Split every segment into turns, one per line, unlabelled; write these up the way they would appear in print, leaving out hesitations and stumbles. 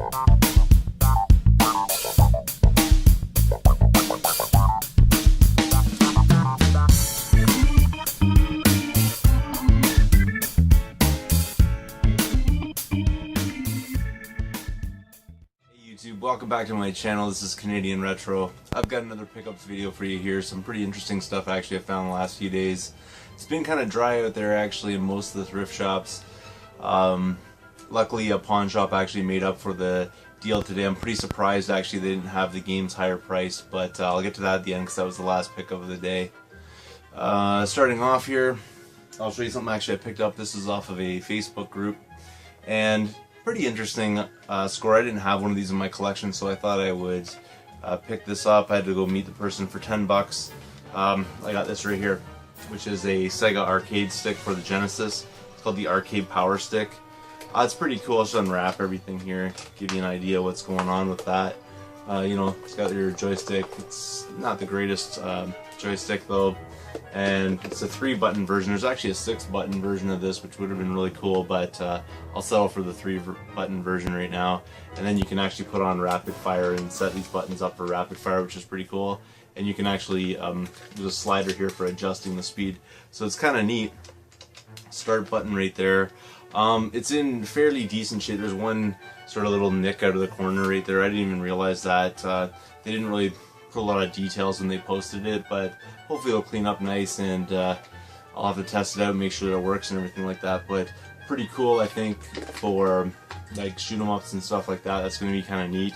YouTube, welcome back to my channel. This is Canadian Retro. I've got another pickups video for you here. Some pretty interesting stuff actually I found the last few days. It's been kind of dry out there actually in most of the thrift shops. Luckily a pawn shop actually made up for the deal today. I'm pretty surprised actually they didn't have the games higher priced, but I'll get to that at the end because that was the last pickup of the day. Starting off here, I'll show you something actually I picked up. This is off of a Facebook group, and pretty interesting score. I didn't have one of these in my collection, so I thought I would pick this up. I had to go meet the person for 10 bucks. I got this right here, which is a Sega arcade stick for the Genesis. It's called the Arcade Power Stick. It's pretty cool. I'll just unwrap everything here, give you an idea what's going on with that. You know, it's got your joystick. It's not the greatest joystick though, and it's a 3-button version. There's actually a 6-button version of this, which would have been really cool, but I'll settle for the 3-button version right now. And then you can actually put on rapid fire and set these buttons up for rapid fire, which is pretty cool. And you can actually, there's a slider here for adjusting the speed, so it's kind of neat. Start button right there. It's in fairly decent shape. There's one sort of little nick out of the corner right there. I didn't even realize that. They didn't really put a lot of details when they posted it, but hopefully it'll clean up nice, and I'll have to test it out and make sure that it works and everything like that. But pretty cool, I think, for like shoot 'em ups and stuff like that. That's going to be kind of neat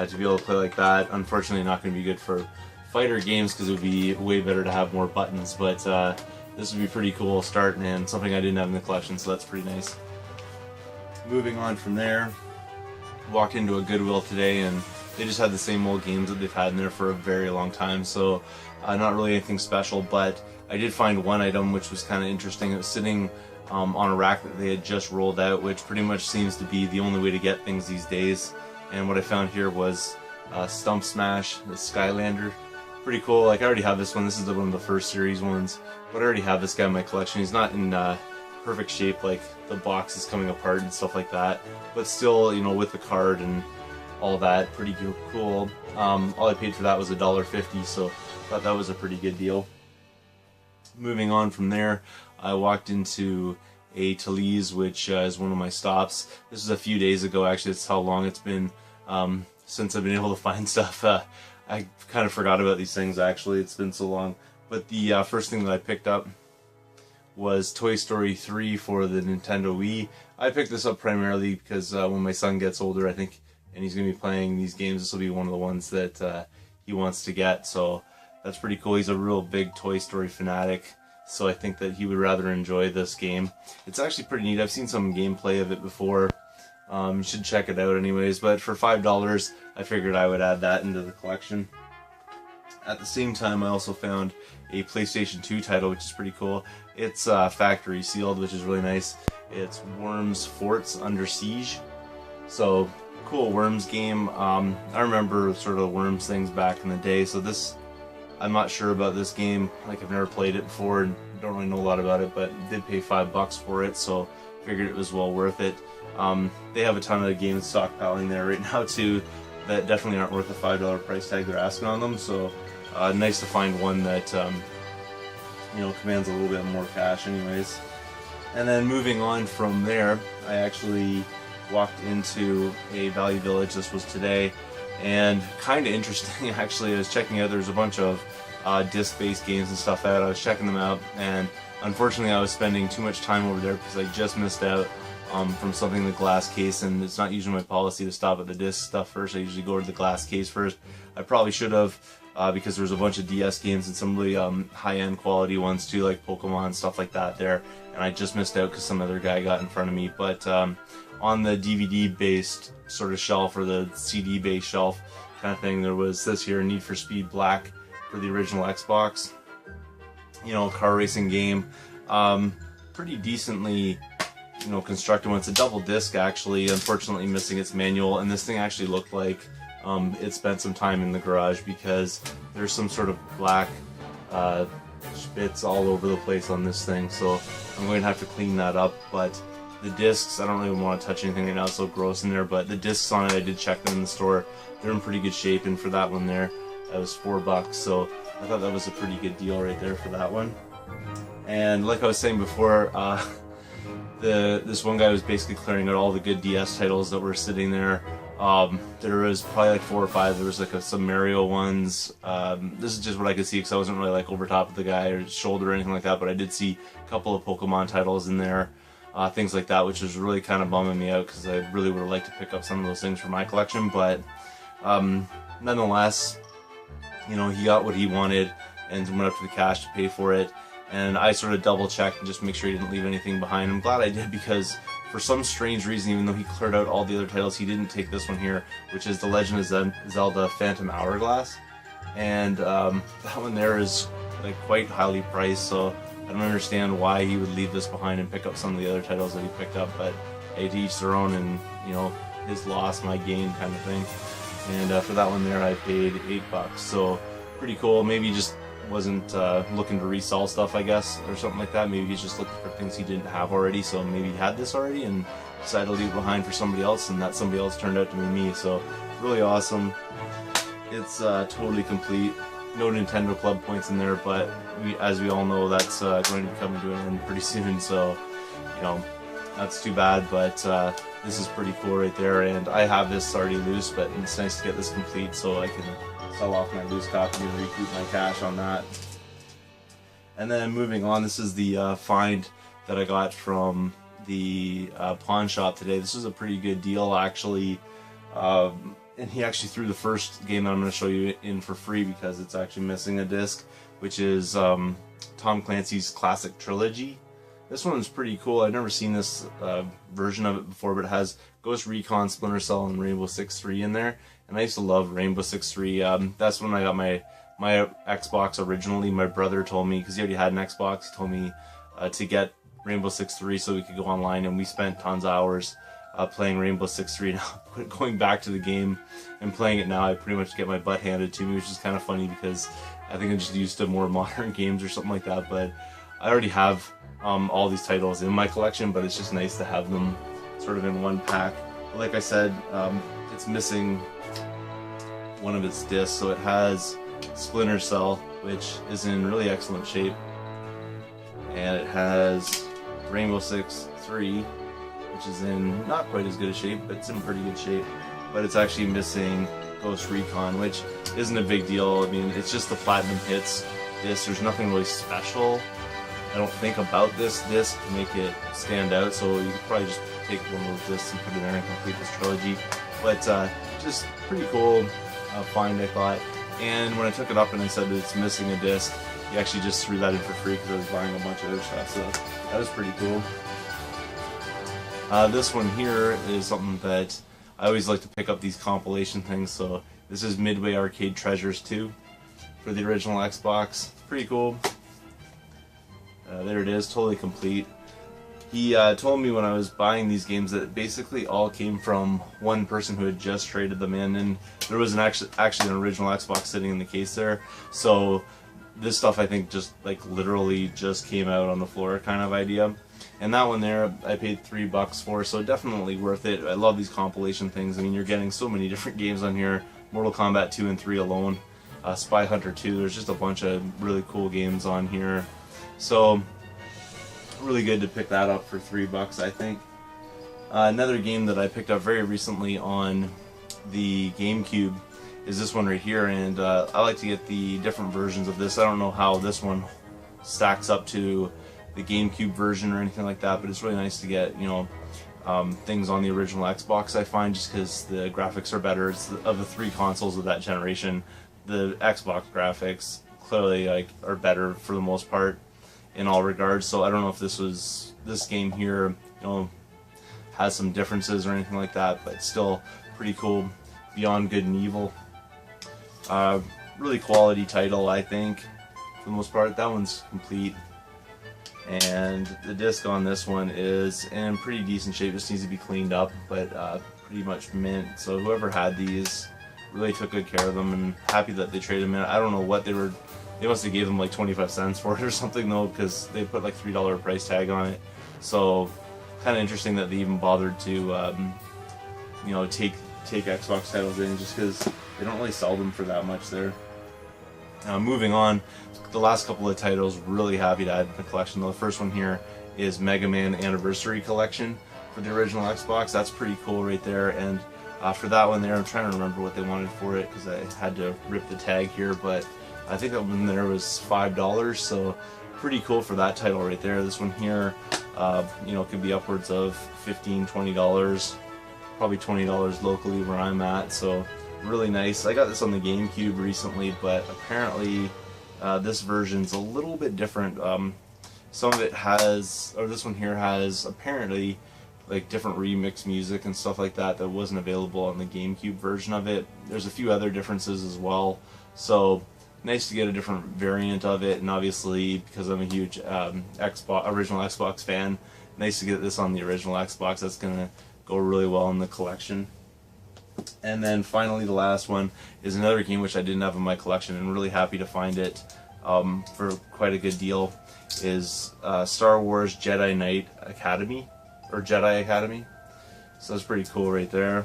to be able to play like that. Unfortunately not going to be good for fighter games because it would be way better to have more buttons, but this would be pretty cool starting, and something I didn't have in the collection, so that's pretty nice. Moving on from there, walked into a Goodwill today, and they just had the same old games that they've had in there for a very long time, so not really anything special, but I did find one item which was kind of interesting. It was sitting on a rack that they had just rolled out, which pretty much seems to be the only way to get things these days. And what I found here was Stump Smash, the Skylander. Pretty cool. Like, I already have this one. This is one of the first series ones, but I already have this guy in my collection. He's not in perfect shape, like the box is coming apart and stuff like that, but still, you know, with the card and all that, pretty cool. All I paid for that was $1.50, so I thought that was a pretty good deal. Moving on from there, I walked into a Talese, which is one of my stops. This was a few days ago actually. That's how long it's been since I've been able to find stuff. I kind of forgot about these things actually, it's been so long. But the first thing that I picked up was Toy Story 3 for the Nintendo Wii. I picked this up primarily because when my son gets older, I think, and he's going to be playing these games, this will be one of the ones that he wants to get, so that's pretty cool. He's a real big Toy Story fanatic, so I think that he would rather enjoy this game. It's actually pretty neat. I've seen some gameplay of it before. You should check it out anyways, but for $5 I figured I would add that into the collection. At the same time, I also found a PlayStation 2 title, which is pretty cool. It's factory sealed, which is really nice. It's Worms Forts Under Siege. So, cool Worms game. I remember sort of Worms things back in the day, so this, I'm not sure about this game. Like, I've never played it before and don't really know a lot about it, but did pay $5 for it, so figured it was well worth it. They have a ton of games stockpiling there right now too that definitely aren't worth the $5 price tag they're asking on them, so nice to find one that you know, commands a little bit more cash anyways. And then moving on from there, I actually walked into a Value Village. This was today, and kind of interesting actually. I was checking out, there's a bunch of disc-based games and stuff out. I was checking them out, and unfortunately I was spending too much time over there because I just missed out from something in the glass case, and it's not usually my policy to stop at the disc stuff first. I usually go to the glass case first. I probably should have, because there was a bunch of DS games and some really high-end quality ones too, like Pokemon, stuff like that there, and I just missed out because some other guy got in front of me. But on the DVD-based sort of shelf, or the CD-based shelf kind of thing, there was this here, Need for Speed Black for the original Xbox. You know, car racing game. Pretty decently, you know, constructed one. It's a double disc actually, unfortunately missing its manual, and this thing actually looked like it spent some time in the garage because there's some sort of black bits all over the place on this thing, so I'm going to have to clean that up. But The discs, I don't really want to touch anything right now, it's so gross in there, but the discs on it, I did check them in the store. They're in pretty good shape, and for that one there, that was $4, so I thought that was a pretty good deal right there for that one. And like I was saying before, this one guy was basically clearing out all the good DS titles that were sitting there. There was probably like 4 or 5. There was like some Mario ones. This is just what I could see because I wasn't really like over top of the guy or his shoulder or anything like that, but I did see a couple of Pokemon titles in there, things like that, which was really kind of bumming me out because I really would have liked to pick up some of those things for my collection. But nonetheless, you know, he got what he wanted and went up to the cash to pay for it. And I sort of double checked and just make sure he didn't leave anything behind. I'm glad I did, because for some strange reason, even though he cleared out all the other titles, he didn't take this one here, which is The Legend of Zelda Phantom Hourglass. And that one there is like quite highly priced, so I don't understand why he would leave this behind and pick up some of the other titles that he picked up. But hey, to each their own, and you know, his loss, my gain kind of thing. And for that one there, I paid $8, so pretty cool. Maybe just wasn't looking to resell stuff, I guess, or something like that. Maybe he's just looking for things he didn't have already, so maybe he had this already and decided to leave it behind for somebody else, and that somebody else turned out to be me. So really awesome. It's totally complete. No Nintendo Club points in there, but as we all know, that's going to be coming to an end pretty soon, so you know, that's too bad. But this is pretty cool right there, and I have this already loose, but it's nice to get this complete so I can sell off my loose copy and recoup my cash on that. And then moving on, this is the find that I got from the pawn shop today. This was a pretty good deal, actually. And he actually threw the first game that I'm going to show you in for free because it's actually missing a disc, which is Tom Clancy's Classic Trilogy. This one's pretty cool. I've never seen this version of it before, but it has Ghost Recon, Splinter Cell, and Rainbow Six 3 in there. And I used to love Rainbow Six 3. That's when I got my Xbox originally. My brother told me, because he already had an Xbox, he told me to get Rainbow Six 3 so we could go online, and we spent tons of hours playing Rainbow Six 3. Now, going back to the game and playing it now, I pretty much get my butt handed to me, which is kind of funny because I think I'm just used to more modern games or something like that. But I already have all these titles in my collection, but it's just nice to have them sort of in one pack. But like I said, it's missing one of its discs, so it has Splinter Cell, which is in really excellent shape, and it has Rainbow Six 3, which is in not quite as good a shape, but it's in pretty good shape. But it's actually missing Ghost Recon, which isn't a big deal. I mean, it's just the Platinum Hits disc. There's nothing really special, I don't think, about this disc to make it stand out, so you could probably just take one of those discs and put it in there and complete this trilogy. But just pretty cool find, I thought. And when I took it up and I said that it's missing a disc, he actually just threw that in for free because I was buying a bunch of other stuff, so that was pretty cool. This one here is something that I always like to pick up, these compilation things. So this is Midway Arcade Treasures 2 for the original Xbox. Pretty cool. There it is, totally complete. He told me when I was buying these games that it basically all came from one person who had just traded them in, and there was actually an original Xbox sitting in the case there. So this stuff, I think, just like literally just came out on the floor kind of idea. And that one there, I paid $3 for, so definitely worth it. I love these compilation things. I mean, you're getting so many different games on here. Mortal Kombat 2 and 3 alone. Spy Hunter 2, there's just a bunch of really cool games on here. So really good to pick that up for $3, I think. Another game that I picked up very recently on the GameCube is this one right here, and I like to get the different versions of this. I don't know how this one stacks up to the GameCube version or anything like that, but it's really nice to get, you know, things on the original Xbox, I find, just because the graphics are better. It's of the 3 consoles of that generation, the Xbox graphics clearly are better for the most part in all regards. So I don't know if this game here, you know, has some differences or anything like that, but still pretty cool. Beyond Good and Evil, really quality title, I think, for the most part. That one's complete, and the disc on this one is in pretty decent shape. Just needs to be cleaned up, but pretty much mint. So whoever had these really took good care of them, and happy that they traded them in. I don't know what they must have gave them like 25 cents for it or something though, because they put like $3 price tag on it. So kind of interesting that they even bothered to, you know, take Xbox titles in, just because they don't really sell them for that much there. Moving on, the last couple of titles, really happy to add to the collection. The first one here is Mega Man Anniversary Collection for the original Xbox. That's pretty cool right there. And for that one there, I'm trying to remember what they wanted for it because I had to rip the tag here, but I think that one there was $5, so pretty cool for that title right there. This one here, you know, could be upwards of $15, $20, probably $20 locally where I'm at, so really nice. I got this on the GameCube recently, but apparently this version's a little bit different. Some of it has, or this one here has, apparently like different remix music and stuff like that that wasn't available on the GameCube version of it. There's a few other differences as well, so nice to get a different variant of it. And obviously, because I'm a huge original Xbox fan, nice to get this on the original Xbox. That's gonna go really well in the collection. And then finally, the last one is another game which I didn't have in my collection, and really happy to find it for quite a good deal. Is Star Wars Jedi Knight Academy, or Jedi Academy. So that's pretty cool right there.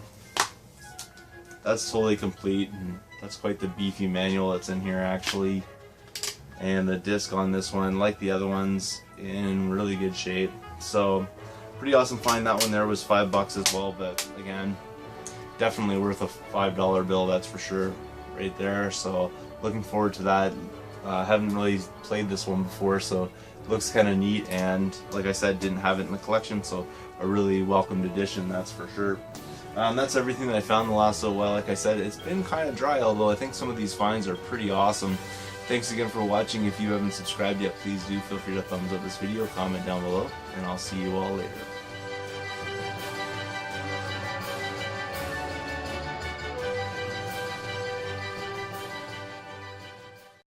That's totally complete, and that's quite the beefy manual that's in here actually. And the disc on this one, like the other ones, in really good shape. So pretty awesome find. That one there was $5 as well, but again, definitely worth a $5 bill, that's for sure right there. So looking forward to that. Haven't really played this one before, so it looks kind of neat, and like I said, didn't have it in the collection, so a really welcomed addition, that's for sure. That's everything that I found in the last little while. Like I said, it's been kind of dry, although I think some of these finds are pretty awesome. Thanks again for watching. If you haven't subscribed yet, please do feel free to thumbs up this video, comment down below, and I'll see you all later.